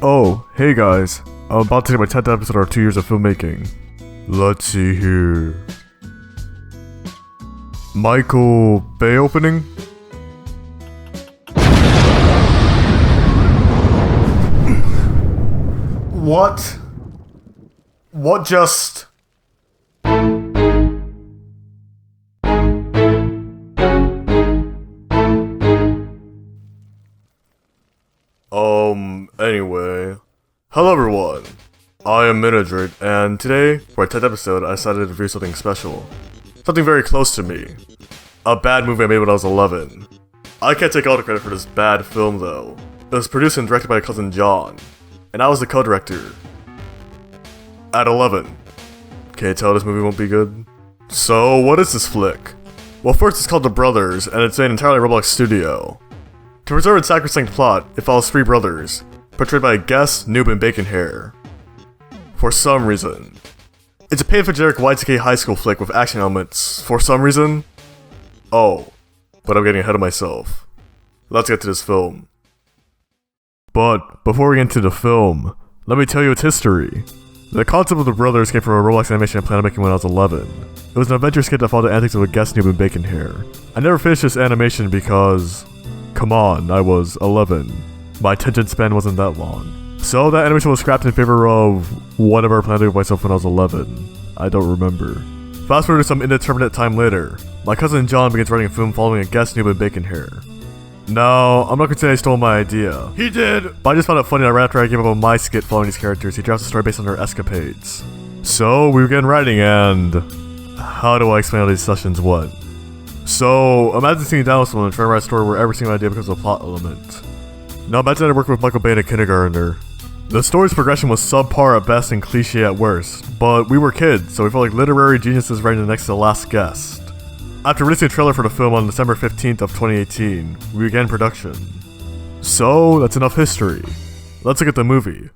Oh, hey guys. I'm about to take my 10th episode of 2 years of filmmaking. Let's see here. Michael Bay opening? What? What just... Anyway. Hello everyone, I am Minidroit, and today, for our 10th episode, I decided to review something special. Something very close to me. A bad movie I made when I was 11. I can't take all the credit for this bad film though. It was produced and directed by my cousin John, and I was the co-director. At 11. Can't tell this movie won't be good? So, what is this flick? Well, first it's called The Brothers, and it's an entirely Roblox studio. To preserve its sacrosanct plot, it follows three brothers, portrayed by Guess, Noob, and Bacon Hair. For some reason. It's a painful generic Y2K high school flick with action elements. For some reason? Oh, but I'm getting ahead of myself. Let's get to this film. But, before we get into the film, let me tell you its history. The concept of The Brothers came from a Roblox animation I planned on making when I was 11. It was an adventure skit that followed the antics of a Guess, Noob, and Bacon Hair. I never finished this animation because... come on, I was 11. My attention span wasn't that long. So that animation was scrapped in favor of whatever I planned to do with myself when I was 11. I don't remember. Fast forward to some indeterminate time later, my cousin John begins writing a film following a Guess, Noob, and Bacon Hair. No, I'm not gonna say I stole my idea. He did! But I just found it funny that right after I gave up on my skit following these characters, he drafts a story based on their escapades. So, we began writing and... how do I explain how these sessions went? So, imagine sitting down with someone and trying to write a story where every single idea becomes a plot element. Now imagine I worked with Michael Bay in a kindergartner. The story's progression was subpar at best and cliche at worst, but we were kids, so we felt like literary geniuses writing next to The Last Guest. After releasing a trailer for the film on December 15th of 2018, we began production. So, that's enough history. Let's look at the movie.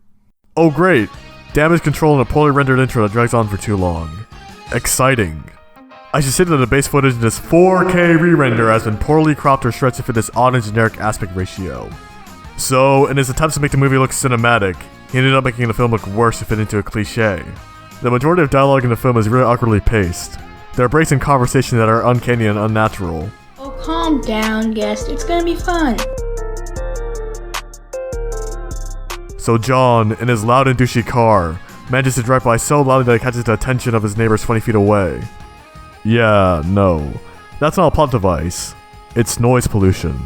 Oh great! Damage control and a poorly rendered intro that drags on for too long. Exciting. I should say that the base footage in this 4K re-render has been poorly cropped or stretched to fit this odd and generic aspect ratio. So, in his attempts to make the movie look cinematic, he ended up making the film look worse to fit into a cliche. The majority of dialogue in the film is really awkwardly paced. There are breaks in conversation that are uncanny and unnatural. Oh, calm down, guest. It's gonna be fun. So John, in his loud and douchey car, manages to drive by so loudly that it catches the attention of his neighbors 20 feet away. Yeah, no. That's not a plot device. It's noise pollution.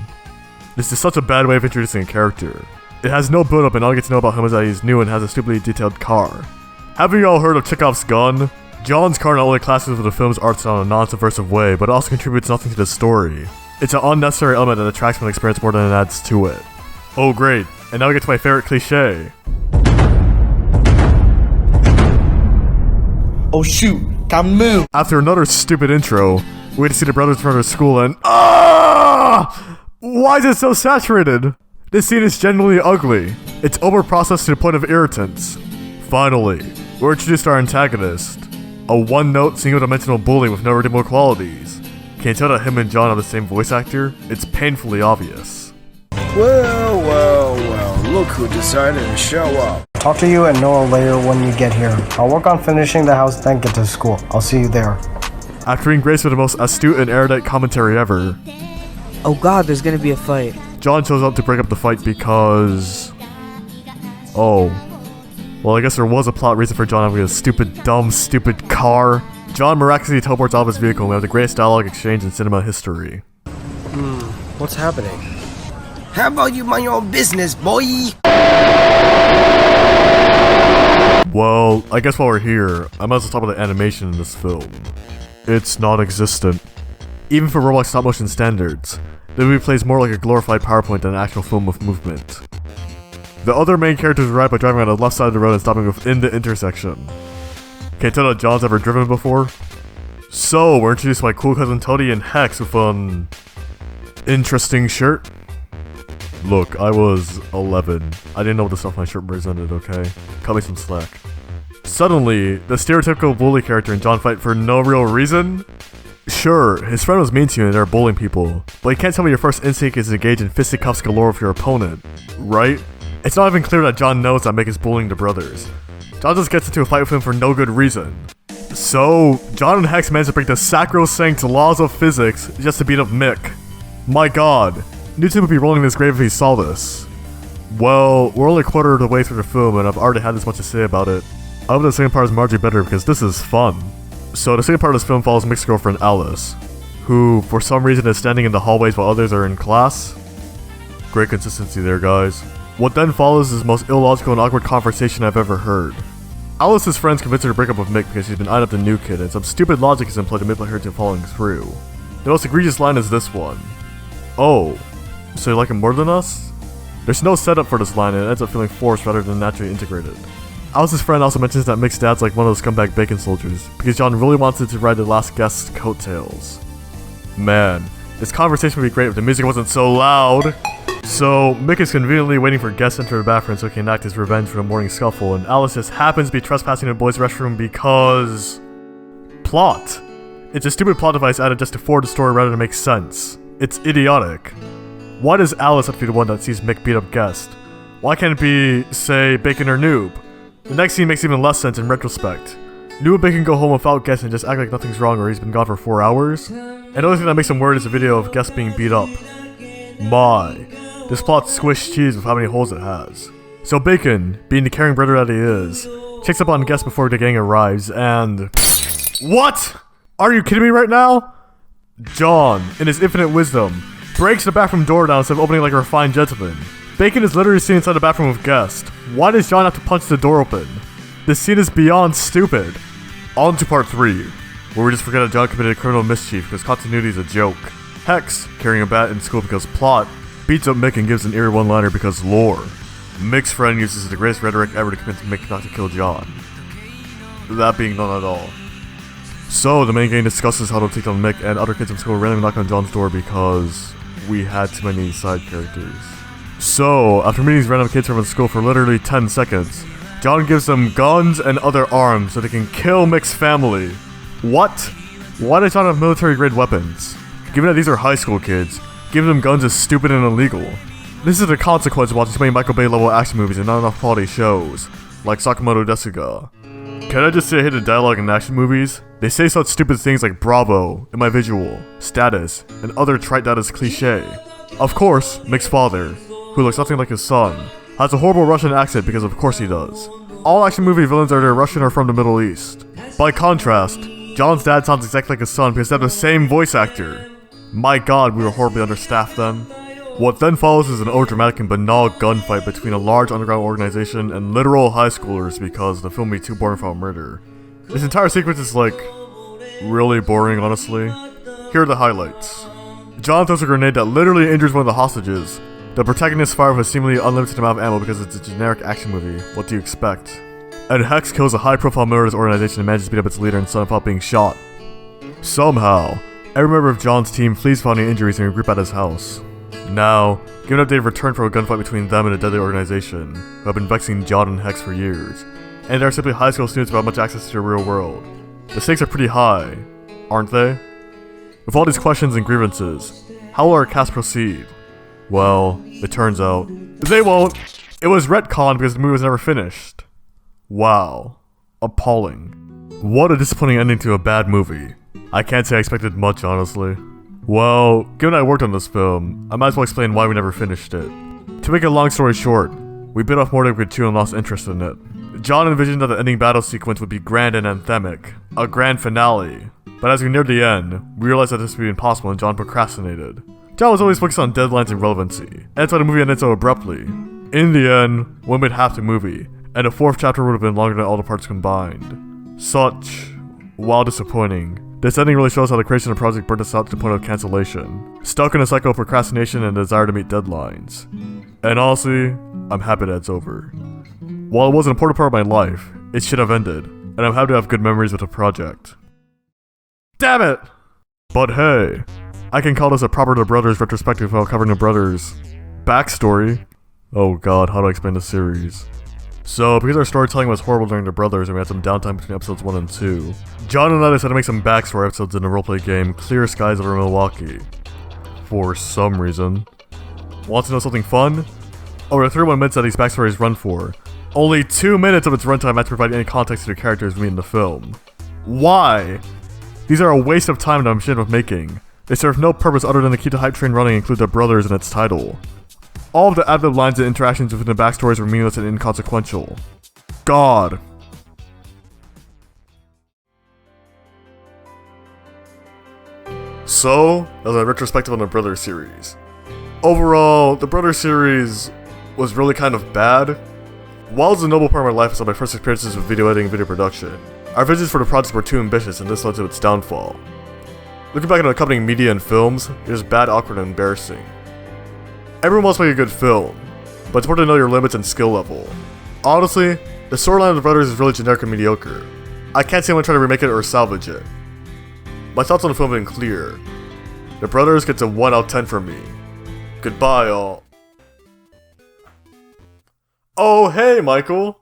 This is such a bad way of introducing a character. It has no build-up and all you get to know about him is that he's new and has a stupidly detailed car. Haven't you all heard of Chekhov's gun? John's car not only clashes with the film's art style in a non-subversive way, but it also contributes nothing to the story. It's an unnecessary element that detracts from the experience more than it adds to it. Oh great, and now we get to my favorite cliche. Oh shoot, time to move! After another stupid intro, we get to see the brothers in front of school and ah! Why is it so saturated? This scene is genuinely ugly. It's over-processed to the point of irritants. Finally, we're introduced to our antagonist. A one-note, single-dimensional bully with no redeemable qualities. Can you tell that him and John are the same voice actor? It's painfully obvious. Well, look who decided to show up. Talk to you and Noah later when you get here. I'll work on finishing the house, then get to school. I'll see you there. After being graced with the most astute and erudite commentary ever, oh god, there's gonna be a fight. John shows up to break up the fight because... oh. Well, I guess there was a plot reason for John having a stupid car. John miraculously teleports out of his vehicle and we have the greatest dialogue exchange in cinema history. What's happening? How about you mind your own business, boy? Well, I guess while we're here, I might as well talk about the animation in this film. It's non-existent. Even for Roblox stop-motion standards, the movie plays more like a glorified PowerPoint than an actual film with movement. The other main characters arrive by driving on the left side of the road and stopping within the intersection. Can't tell that John's ever driven before? So, we're introduced to my cool cousin Tony and Hex with an... interesting shirt? Look, I was 11. I didn't know what the stuff my shirt represented, okay? Cut me some slack. Suddenly, the stereotypical bully character and John fight for no real reason? Sure, his friend was mean to you and they're bullying people, but you can't tell me your first instinct is to engage in fisticuffs galore with your opponent, right? It's not even clear that John knows that Mick is bullying the brothers. John just gets into a fight with him for no good reason. So, John and Hex manage to break the sacrosanct laws of physics just to beat up Mick. My god, Newton would be rolling in his grave if he saw this. Well, we're only a quarter of the way through the film and I've already had this much to say about it. I hope the second part is marginally better because this is fun. So the second part of this film follows Mick's girlfriend Alice, who for some reason is standing in the hallways while others are in class. Great consistency there, guys. What then follows is the most illogical and awkward conversation I've ever heard. Alice's friends convince her to break up with Mick because she's been eyeing up the new kid and some stupid logic is employed to manipulate her into following through. The most egregious line is this one. Oh, so you like him more than us? There's no setup for this line and it ends up feeling forced rather than naturally integrated. Alice's friend also mentions that Mick's dad's like one of those scumbag bacon soldiers because John really wanted to ride the last guest's coattails. Man, this conversation would be great if the music wasn't so loud. So, Mick is conveniently waiting for guests to enter the bathroom so he can enact his revenge for the morning scuffle, and Alice just happens to be trespassing in the boys' restroom because... plot. It's a stupid plot device added just to forward the story rather than make sense. It's idiotic. Why does Alice have to be the one that sees Mick beat up guest? Why can't it be, say, Bacon or Noob? The next scene makes even less sense in retrospect. Noob and Bacon go home without guest and just act like nothing's wrong or he's been gone for 4 hours. And the only thing that makes him worried is a video of guest being beat up. My. This plot's squished cheese with how many holes it has. So Bacon, being the caring brother that he is, checks up on guests before the gang arrives and... What?! Are you kidding me right now? John, in his infinite wisdom, breaks the bathroom door down instead of opening like a refined gentleman. Bacon is literally sitting inside the bathroom with guests. Why does John have to punch the door open? This scene is beyond stupid. On to part 3, where we just forget that John committed criminal mischief because continuity is a joke. Hex, carrying a bat in school because plot, beats up Mick and gives an eerie one-liner because lore. Mick's friend uses the greatest rhetoric ever to convince Mick not to kill John. That being none at all. So, the main gang discusses how to take down Mick and other kids in school randomly knock on John's door because we had too many side characters. So, after meeting these random kids from school for literally 10 seconds, John gives them guns and other arms so they can kill Mick's family. What? Why does John have military-grade weapons? Given that these are high school kids, giving them guns is stupid and illegal. This is the consequence of watching too many Michael Bay level action movies and not enough quality shows, like Sakamoto Desuga. Can I just say I hate the dialogue in action movies? They say such stupid things like bravo, in my visual, status, and other trite that is cliche. Of course, Mick's father, who looks nothing like his son, has a horrible Russian accent because of course he does. All action movie villains are either Russian or from the Middle East. By contrast, John's dad sounds exactly like his son because they have the same voice actor. My god, we were horribly understaffed then. What then follows is an overdramatic and banal gunfight between a large underground organization and literal high schoolers because the film would be too boring for a murder. This entire sequence is like, really boring honestly. Here are the highlights. John throws a grenade that literally injures one of the hostages. The protagonist fires with a seemingly unlimited amount of ammo because it's a generic action movie. What do you expect? And Hex kills a high-profile military organization and manages to beat up its leader and son without being shot. Somehow, every member of John's team flees found any injuries and regroup at his house. Now, given that they've returned from a gunfight between them and a deadly organization, who have been vexing John and Hex for years, and they're simply high school students without much access to the real world. The stakes are pretty high, aren't they? With all these questions and grievances, how will our cast proceed? Well, it turns out, they won't! It was retconned because the movie was never finished. Wow. Appalling. What a disappointing ending to a bad movie. I can't say I expected much, honestly. Well, given I worked on this film, I might as well explain why we never finished it. To make a long story short, we bit off more than we could chew and lost interest in it. John envisioned that the ending battle sequence would be grand and anthemic, a grand finale. But as we neared the end, we realized that this would be impossible and John procrastinated. John was always focused on deadlines and relevancy, and that's why the movie ended so abruptly. In the end, one made half the movie, and the fourth chapter would have been longer than all the parts combined. Such, while disappointing, this ending really shows how the creation of the project burnt us out to the point of cancellation, stuck in a cycle of procrastination and desire to meet deadlines. And honestly, I'm happy that it's over. While it was an important part of my life, it should have ended, and I'm happy to have good memories with the project. Damn it! But hey, I can call this a proper The Brothers Retrospective while covering the brothers' backstory. Oh god, how do I explain the series? So, because our storytelling was horrible during The Brothers and we had some downtime between episodes 1 and 2, John and I decided to make some backstory episodes in the roleplay game Clear Skies Over Milwaukee. For some reason. Want to know something fun? Over the 31 minutes that these backstories run for, only 2 minutes of its runtime had to provide any context to the characters we meet in the film. Why? These are a waste of time that I'm ashamed of making. They serve no purpose other than to keep the hype train running and include the brothers in its title. All of the ad-lib lines and interactions within the backstories were meaningless and inconsequential. God. So, that was a retrospective on the Brothers series. Overall, the Brothers series was really kind of bad. While it's a noble part of my life, it's my first experiences with video editing and video production. Our visions for the project were too ambitious, and this led to its downfall. Looking back at the accompanying media and films, it was bad, awkward, and embarrassing. Everyone wants to make a good film, but it's important to know your limits and skill level. Honestly, the storyline of the Brothers is really generic and mediocre. I can't see anyone trying to remake it or salvage it. My thoughts on the film have been clear. The Brothers gets a 1 out of 10 from me. Goodbye, all. Oh, hey, Michael!